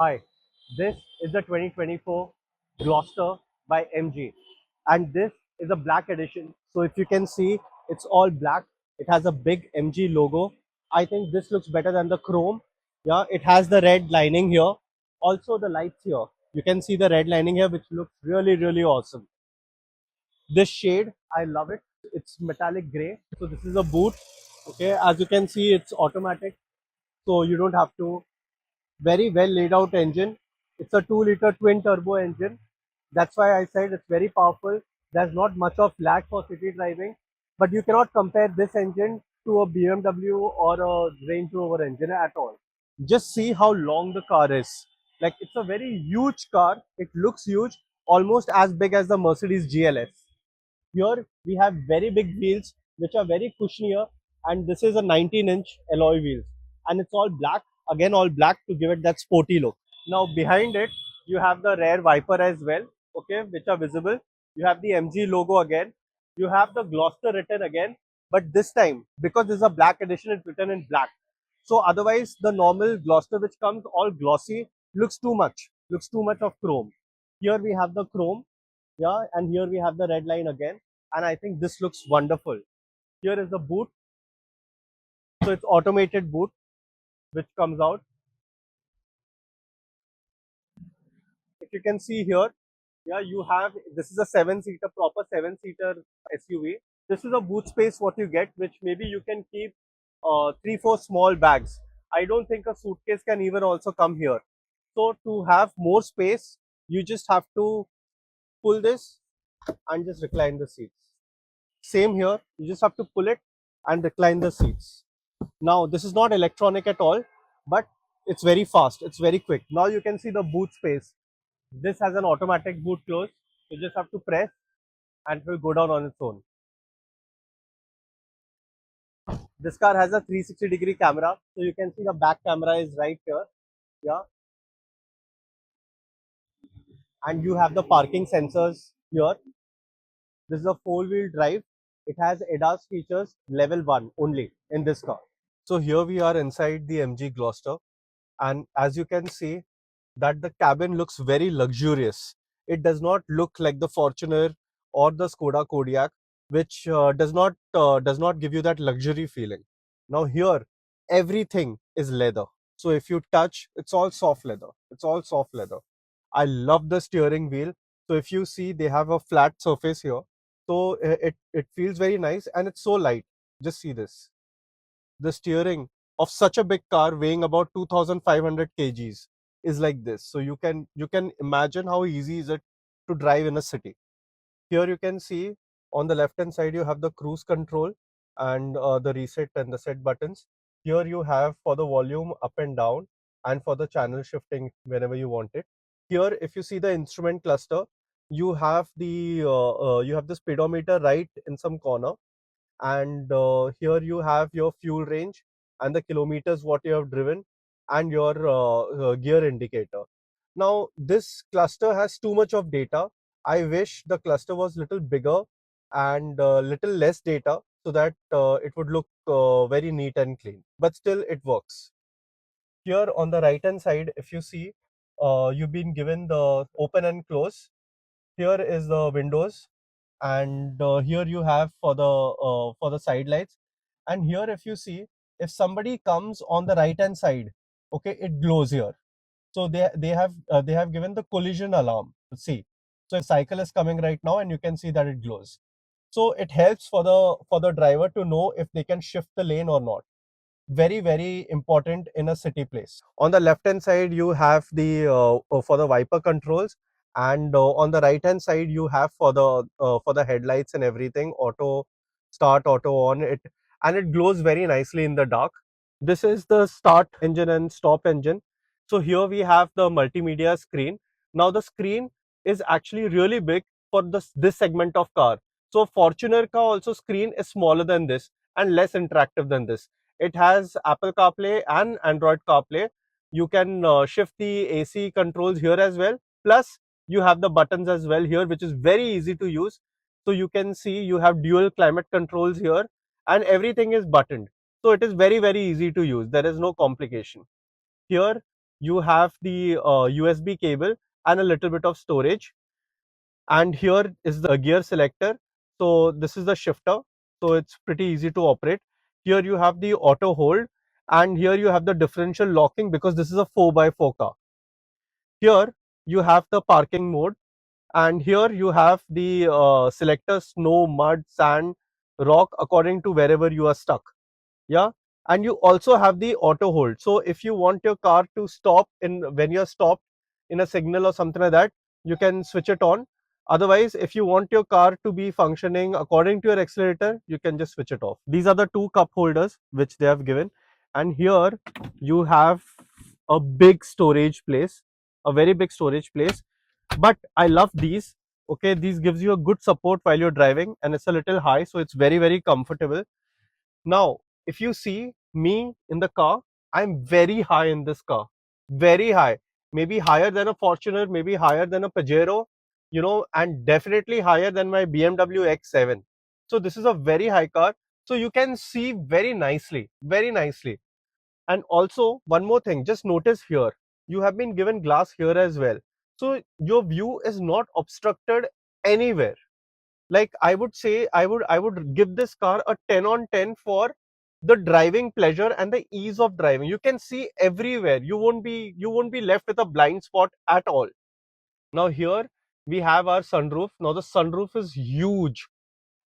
Hi, this is the 2024 Gloster by MG, and this is a black edition. So if you can see, it's all black. It has a big MG logo. I think this looks better than the chrome. Yeah, it has the red lining here. Also the lights here. You can see the red lining here, which looks really awesome. This shade, I love it. It's metallic gray. So this is a boot. Okay, as you can see, it's automatic, so you don't have to. Very well laid out engine. It's a 2-liter twin turbo engine. That's why I said it's very powerful. There's not much of lag for city driving, but you cannot compare this engine to a BMW or a Range Rover engine at all. Just see how long the car is. Like, it's a very huge car. It looks huge, almost as big as the Mercedes GLS. Here we have very big wheels which are very cushier, and this is a 19-inch alloy wheels, and it's all black, again all black to give it that sporty look. Now behind it you have the rear wiper as well, okay, which are visible. You have the MG logo again. You have the Gloster written again, but this time because this is a black edition, it's written in black. So otherwise the normal Gloster which comes all glossy looks too much of chrome. Here we have the chrome, yeah, and here we have the red line again, and I think this looks wonderful. Here is the boot. So it's automated boot which comes out. If you can see here, yeah, you have, this is a 7-seater, proper 7-seater SUV. This is a boot space what you get, which maybe you can keep 3-4 small bags. I don't think a suitcase can even also come here. So to have more space, you just have to pull this and just recline the seats. Same here, you just have to pull it and recline the seats. Now this is not electronic at all, but it's very fast, it's very quick. Now you can see the boot space. This has an automatic boot close. You just have to press and it will go down on its own. This car has a 360-degree camera, so you can see the back camera is right here. Yeah, and you have the parking sensors here. This is a 4-wheel drive. It has ADAS features level 1 only in this car. So here we are inside the MG Gloster, and as you can see that the cabin looks very luxurious. It does not look like the Fortuner or the Skoda Kodiaq, which does not give you that luxury feeling. Now here, everything is leather. So if you touch, it's all soft leather. It's all soft leather. I love the steering wheel. So if you see, they have a flat surface here. So it feels very nice and it's so light. Just see this. The steering of such a big car weighing about 2500 kgs is like this. So you can imagine how easy is it to drive in a city. Here you can see on the left hand side you have the cruise control and the reset and the set buttons. Here you have for the volume up and down and for the channel shifting whenever you want it. Here if you see the instrument cluster, you have the speedometer right in some corner, and here you have your fuel range and the kilometers what you have driven and your gear indicator. Now this cluster has too much of data. I wish the cluster was little bigger and little less data, so that it would look very neat and clean, but still it works. Here on the right hand side, if you see, you've been given the open and close. Here is the windows, and here you have for the side lights. And here if you see, if somebody comes on the right hand side, okay, it glows here. So they have given the collision alarm. See, so if cycle is coming right now, and you can see that it glows. So it helps for the driver to know if they can shift the lane or not. Very important in a city place. On the left hand side you have the for the wiper controls, and on the right hand side you have for the headlights and everything, auto start, auto on it, and it glows very nicely in the dark. This is the start engine and stop engine. So here we have the multimedia screen. Now the screen is actually really big for this segment of car. So Fortuner ka also screen is smaller than this and less interactive than this. It has Apple CarPlay and Android CarPlay. You can shift the AC controls here as well. Plus, you have the buttons as well here, which is very easy to use. So you can see you have dual climate controls here, and everything is buttoned. So it is very easy to use. There is no complication. Here you have the USB cable and a little bit of storage. And here is the gear selector. So this is the shifter, so it's pretty easy to operate. Here you have the auto hold, and here you have the differential locking because this is a 4x4 car. Here you have the parking mode, and here you have the selector: snow, mud, sand, rock, according to wherever you are stuck. Yeah. And you also have the auto hold, so if you want your car to stop in when you're stopped in a signal or something like that, you can switch it on. Otherwise, if you want your car to be functioning according to your accelerator, you can just switch it off. These are the two cup holders which they have given, and here you have a big storage place, a very big storage place. But I love these. Okay, these gives you a good support while you're driving, and it's a little high, so it's very comfortable. Now, if you see me in the car, I'm very high in this car, very high, maybe higher than a Fortuner, maybe higher than a Pajero, and definitely higher than my BMW X7. So this is a very high car. So you can see very nicely, very nicely. And also one more thing, just notice here, you have been given glass here as well. So your view is not obstructed anywhere. Like, I would say, I would give this car a 10 on 10 for the driving pleasure and the ease of driving. You can see everywhere, you won't be left with a blind spot at all. Now here we have our sunroof. Now the sunroof is huge,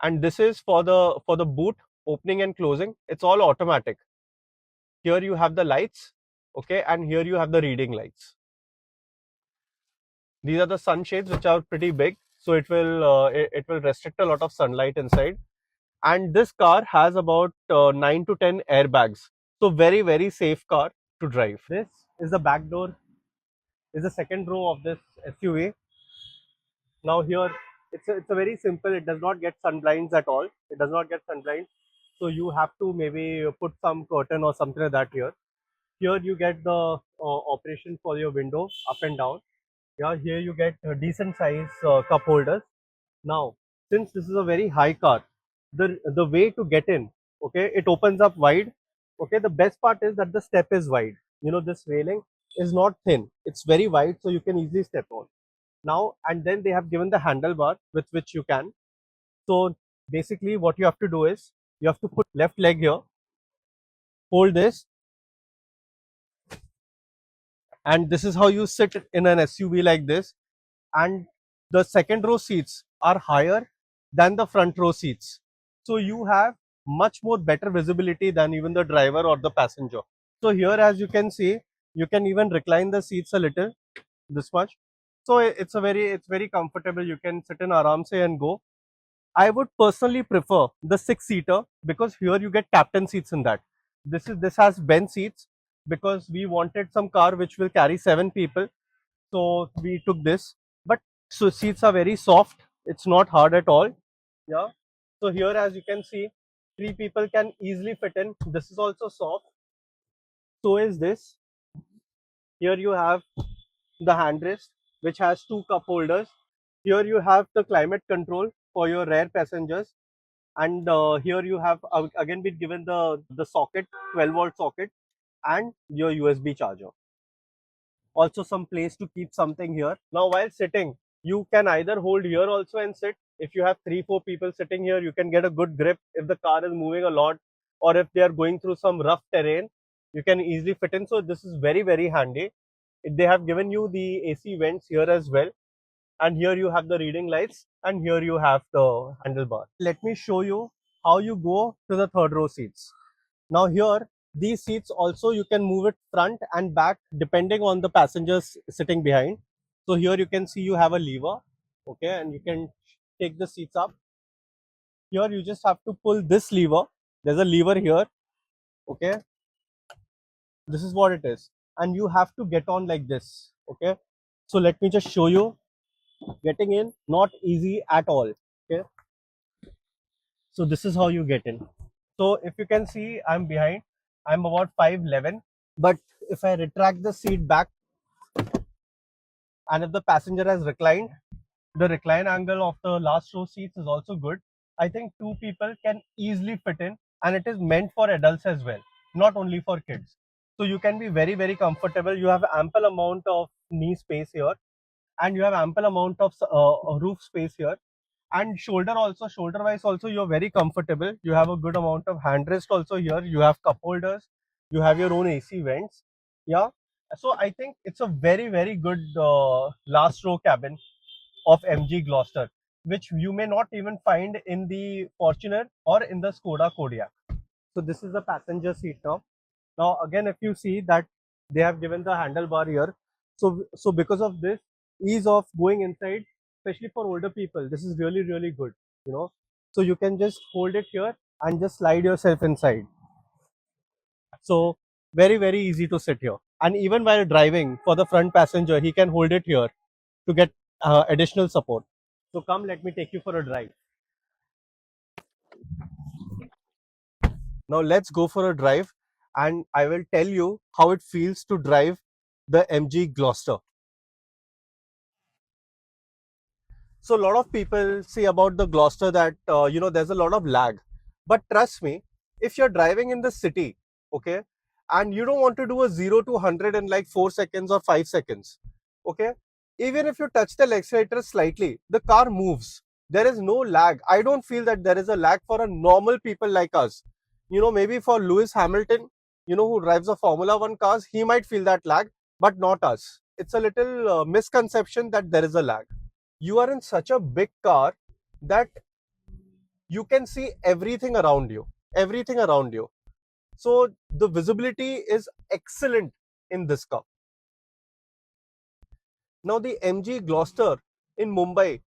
and this is for the boot opening and closing. It's all automatic. Here you have the lights, okay, and here you have the reading lights. These are the sunshades, which are pretty big, so it will restrict a lot of sunlight inside. And this car has about 9 to 10 airbags, so very safe car to drive. This is the back door, is the second row of this SUV. Now here it's a very simple, it does not get sunblinds at all, it does not get sunblinds, so you have to maybe put some curtain or something like that here. Here you get the operation for your window up and down. Yeah, here you get decent size cup holders. Now, since this is a very high car, the way to get in, okay, it opens up wide. Okay, the best part is that the step is wide. This railing is not thin; it's very wide, so you can easily step on. Now, and then they have given the handlebar with which you can. So basically, what you have to do is you have to put left leg here, hold this, and this is how you sit in an SUV like this. And the second row seats are higher than the front row seats, so you have much more better visibility than even the driver or the passenger. So here, as you can see, you can even recline the seats a little, this much. So it's very comfortable. You can sit in aram se and go. I would personally prefer the six seater because here you get captain seats in that. This has bench seats because we wanted some car which will carry 7 people, so we took this. But so seats are very soft, it's not hard at all. Yeah. So here, as you can see, 3 people can easily fit in. This is also soft, so is this. Here you have the handrest, which has 2 cup holders. Here you have the climate control for your rear passengers. And here you have again been given the socket, 12-volt socket, and your USB charger. Also some place to keep something here. Now while sitting, you can either hold here also and sit. If you have 3 4 people sitting here, you can get a good grip if the car is moving a lot, or if they are going through some rough terrain, you can easily fit in. So this is very handy. They have given you the AC vents here as well, and here you have the reading lights, and here you have the handlebar. Let me show you how you go to the third row seats. Now here, these seats also you can move it front and back depending on the passengers sitting behind. So here you can see you have a lever, okay, and you can take the seats up. Here you just have to pull this lever. There's a lever here, okay. This is what it is, and you have to get on like this, okay. So let me just show you. Getting in, not easy at all, okay. So this is how you get in. So if you can see, I'm behind, I'm about 5'11", but if I retract the seat back, and if the passenger has reclined, the recline angle of the last row seats is also good. I think 2 people can easily fit in, and it is meant for adults as well, not only for kids. So you can be very, very comfortable. You have ample amount of knee space here, and you have ample amount of roof space here. And shoulder wise also, you're very comfortable. You have a good amount of handrest also here. You have cup holders. You have your own AC vents. Yeah. So I think it's a very, very good last row cabin of MG Gloster, which you may not even find in the Fortuner or in the Skoda Kodiaq. So this is the passenger seat now. Now again, if you see that they have given the handlebar here, so because of this ease of going inside, especially for older people, this is really, really good. You know, so you can just hold it here and just slide yourself inside. So very, very easy to sit here. And even while driving, for the front passenger, he can hold it here to get additional support. So come, let me take you for a drive. Now let's go for a drive, and I will tell you how it feels to drive the MG Gloster. So a lot of people say about the Gloster that there's a lot of lag, but trust me, if you're driving in the city, okay, and you don't want to do a 0 to 100 in like 4 seconds or 5 seconds, okay, even if you touch the accelerator slightly, the car moves. There is no lag. I don't feel that there is a lag for a normal people like us. Maybe for Lewis Hamilton, who drives a Formula One cars, he might feel that lag, but not us. It's a little misconception that there is a lag. You are in such a big car that you can see everything around you. So the visibility is excellent in this car. Now the MG Gloster in Mumbai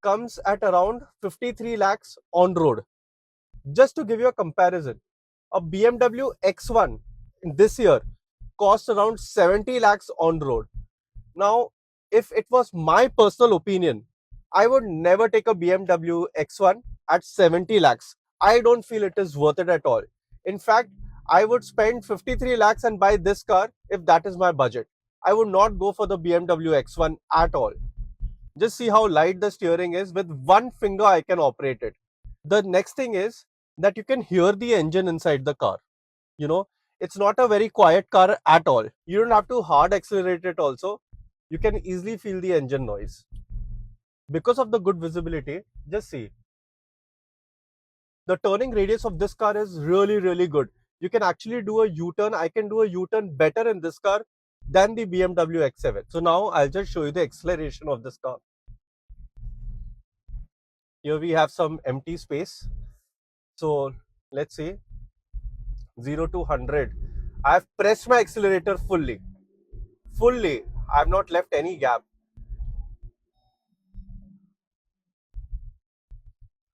comes at around 53 lakhs on road. Just to give you a comparison, a BMW X1 in this year costs around 70 lakhs on road. Now, if it was my personal opinion, I would never take a BMW X1 at 70 lakhs. I don't feel it is worth it at all. In fact, I would spend 53 lakhs and buy this car if that is my budget. I would not go for the BMW X1 at all. Just see how light the steering is. With one finger, I can operate it. The next thing is that you can hear the engine inside the car. You know, it's not a very quiet car at all. You don't have to hard accelerate it also. You can easily feel the engine noise. Because of the good visibility, just see, the turning radius of this car is really, really good. You can actually do a U-turn. I can do a U-turn better in this car than the BMW X7. So now I'll just show you the acceleration of this car. Here we have some empty space. So let's see, 0 to 100. I've pressed my accelerator fully. I've not left any gap.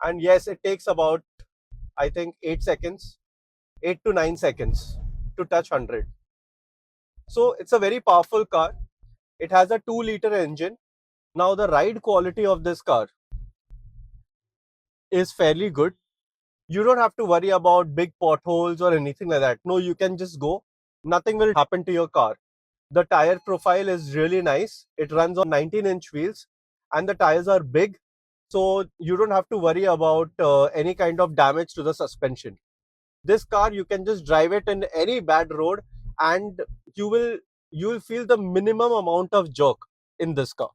And yes, it takes about, I think, 8 seconds, 8 to 9 seconds to touch 100. So it's a very powerful car. It has a 2-liter engine. Now the ride quality of this car is fairly good. You don't have to worry about big potholes or anything like that. No, you can just go. Nothing will happen to your car. The tire profile is really nice. It runs on 19-inch wheels and the tires are big. So you don't have to worry about any kind of damage to the suspension. This car, you can just drive it in any bad road and you will feel the minimum amount of jerk in this car.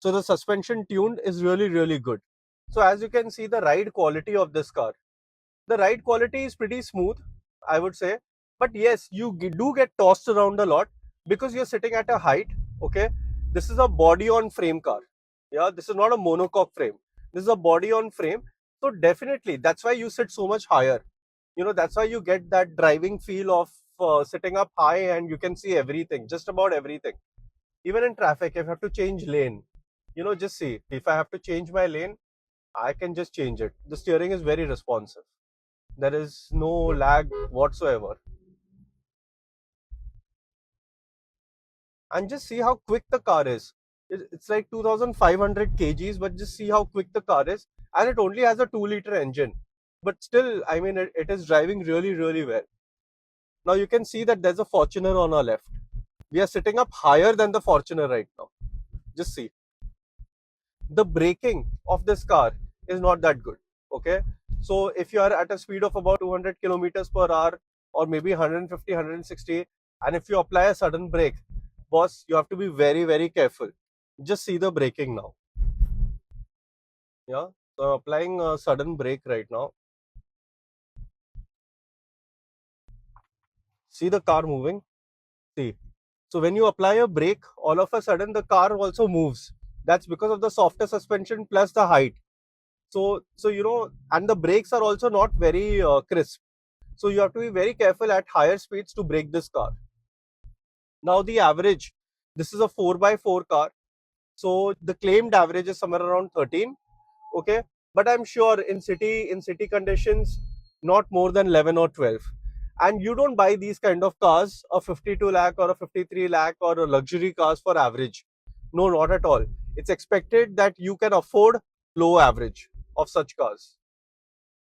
So the suspension tuned is really, really good. So as you can see, the ride quality of this car, the ride quality is pretty smooth, I would say. But yes, you do get tossed around a lot because you're sitting at a height. Okay, this is a body on frame car. Yeah, this is not a monocoque frame. This is a body on frame. So definitely, that's why you sit so much higher. That's why you get that driving feel of sitting up high and you can see everything, just about everything. Even in traffic, if I have to change lane, just see, if I have to change my lane, I can just change it. The steering is very responsive. There is no lag whatsoever. And just see how quick the car is. It's like 2500 kgs, but just see how quick the car is. And it only has a 2-liter engine. But still, I mean, it is driving really, really well. Now you can see that there's a Fortuner on our left. We are sitting up higher than the Fortuner right now. Just see. The braking of this car is not that good. Okay. So if you are at a speed of about 200 kilometers per hour or maybe 150, 160, And if you apply a sudden brake, boss, you have to be very, very careful. Just see the braking now. Yeah. So I'm applying a sudden brake right now. See the car moving? See. So when you apply a brake, all of a sudden the car also moves. That's because of the softer suspension plus the height. So and the brakes are also not very crisp. So you have to be very careful at higher speeds to brake this car. Now the average, this is a 4x4 car. So the claimed average is somewhere around 13. Okay, but I'm sure in city conditions, not more than 11 or 12. And you don't buy these kind of cars, a 52 lakh or a 53 lakh or a luxury cars for average. No, not at all. It's expected that you can afford low average of such cars.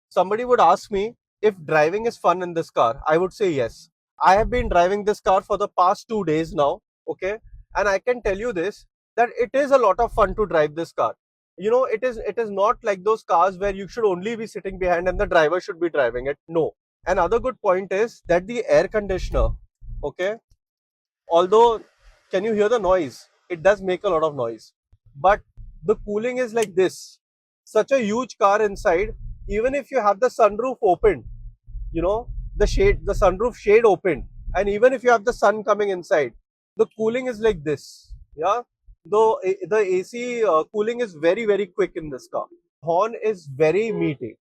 Somebody would ask me if driving is fun in this car. I would say yes. I have been driving this car for the past 2 days now. Okay, and I can tell you this, that it is a lot of fun to drive this car. It is not like those cars where you should only be sitting behind and the driver should be driving it. No. Another good point is that the air conditioner, okay, although, can you hear the noise? It does make a lot of noise, but the cooling is like this. Such a huge car inside, even if you have the sunroof open, you know the sunroof shade open, and even if you have the sun coming inside, the cooling is like this. Yeah, though the AC cooling is very, very quick in this car. Horn is very meaty.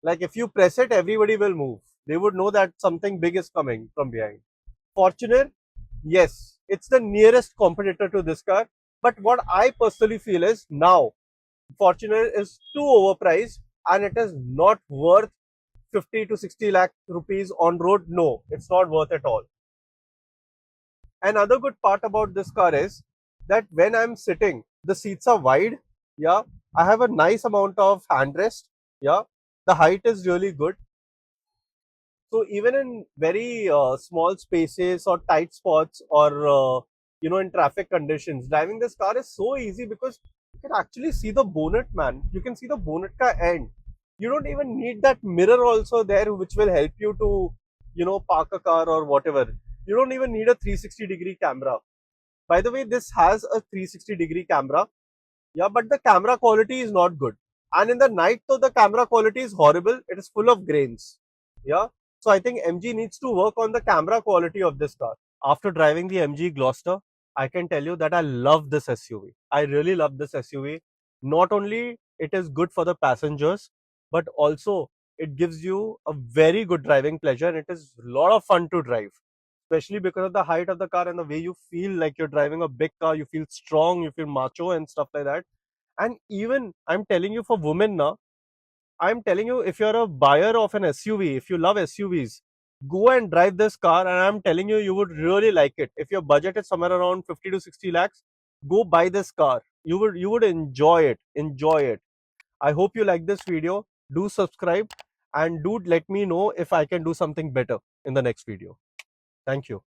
Like if you press it, everybody will move. They would know that something big is coming from behind. Fortuner, yes, it's the nearest competitor to this car. But what I personally feel is now Fortuner is too overpriced and it is not worth 50 to 60 lakh rupees on road. No, it's not worth at all. Another good part about this car is that when I'm sitting, the seats are wide. Yeah, I have a nice amount of handrest. Yeah, the height is really good. So even in very small spaces or tight spots, or in traffic conditions, driving this car is so easy because you can actually see the bonnet, man. You can see the bonnet ka end. You don't even need that mirror also there, which will help you to park a car or whatever. You don't even need a 360-degree camera. By the way, this has a 360-degree camera. Yeah, but the camera quality is not good. And in the night, though, the camera quality is horrible. It is full of grains. Yeah. So I think MG needs to work on the camera quality of this car. After driving the MG Gloster, I can tell you that I love this SUV. I really love this SUV. Not only it is good for the passengers, but also it gives you a very good driving pleasure, and it is a lot of fun to drive, especially because of the height of the car and the way you feel like you're driving a big car. You feel strong, you feel macho and stuff like that. And even I'm telling you, for women now, I'm telling you, if you're a buyer of an SUV, if you love SUVs, go and drive this car, and I'm telling you, you would really like it. If your budget is somewhere around 50 to 60 lakhs, go buy this car. You would enjoy it. Enjoy it. I hope you like this video. Do subscribe and do let me know if I can do something better in the next video. Thank you.